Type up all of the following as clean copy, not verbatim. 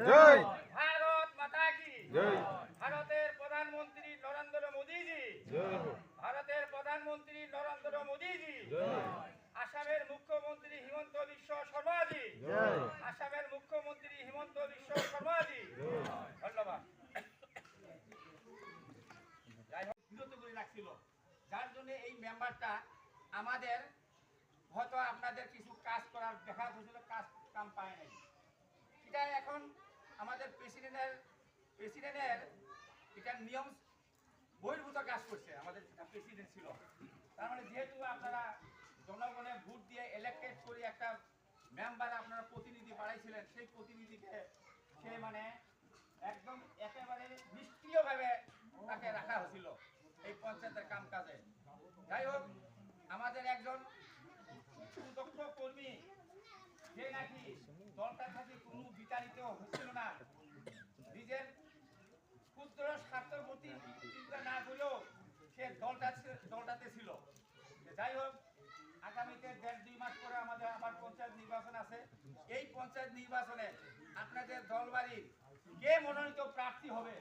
জয়। ভারত মাতা কি জয়। ভারতের প্রধানমন্ত্রী নরেন্দ্র মোদীজি জয় হোক। ভারতের প্রধানমন্ত্রী নরেন্দ্র মোদীজি জয়। আসামের মুখ্যমন্ত্রী হিমন্ত বিশ্ব শর্মাজি জয়। আসামের মুখ্যমন্ত্রী হিমন্ত বিশ্ব শর্মাজি জয়। ধন্যবাদ। যাই হোক বিরত করে রাখছিল, যার জন্য এই মেম্বারটা আমাদের হয়তো আপনাদের কিছু কাজ করার দেখা হয়েছিল, কাজ কাম পায় নাই। এটা এখন আমাদের প্রেসিডেন্টের এটা নিয়ম বহির্ভূত কাজ করছে। আমাদের প্রেসিডেন্ট ছিল, তার মানে যেহেতু আপনারা জনগণের ভোট দিয়ে ইলেক্টেড করে একটা মেম্বার আপনারা প্রতিনিধি বাড়াইছিলেন, সেই প্রতিনিধিকে সে মানে একদম একেবারে নিষ্ক্রিয়ভাবে তাকে রাখা হয়েছিল এই পঞ্চায়েতের কাম কাজে। যাই হোক, আমাদের একজন সুদক্ষ কর্মী যে নাকি দলটা থেকে কোনো বিতাড়িত হচ্ছিল না, নিজের ক্ষুদ্র স্বার্থের প্রতি চিন্তা না করেও সে দলটাতে ছিল। যাই হোক, আগামীতে 1.5-2 মাস পরে আমাদের আবার পঞ্চায়েত নির্বাচন আছে। এই পঞ্চায়েত নির্বাচনে আপনাদের দলবাড়ির কে মনোনীত প্রার্থী হবে?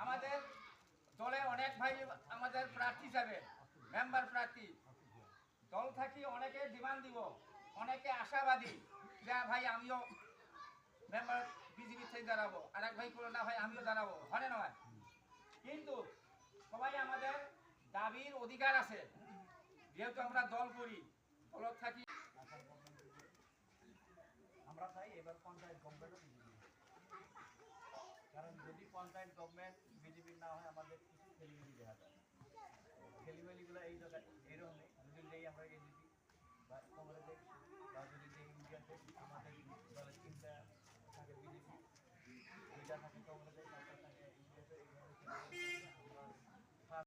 আমাদের দলে অনেক ভাই আমাদের প্রার্থী যাবে, মেম্বার প্রার্থী। দল থাকি অনেকে ডিমান্ড দিব, অনেকে আশাবাদী যে ভাই আমিও মেম্বার বিজেপি থেকে দাঁড়াবো, আর এক ভাই বলো না ভাই আমিও দাঁড়াবো, হয় না নয়? কিন্তু সবাই আমাদের দাবির অধিকার আছে, যেহেতু আমরা দল করি, দল থাকি। আমরা চাই এবার পঞ্চায়েত গভর্নমেন্ট, কারণ যদি পঞ্চায়েত গভর্নমেন্ট বিজেপির না হয় আমাদের কিছু খেলিমেলি দেখা যায়। খেলিমেলিগুলো এই জায়গায় এইরকমই, যদি নেই আমরা এজিপি বা কংগ্রেসে বা যদি নেই ইন্ডিয়াতে, আমাদের দলের চিন্তা থাকে বিজেপি, দুইটা থাকে কংগ্রেসে, একটা থাকে ইন্ডিয়াতে। আমরা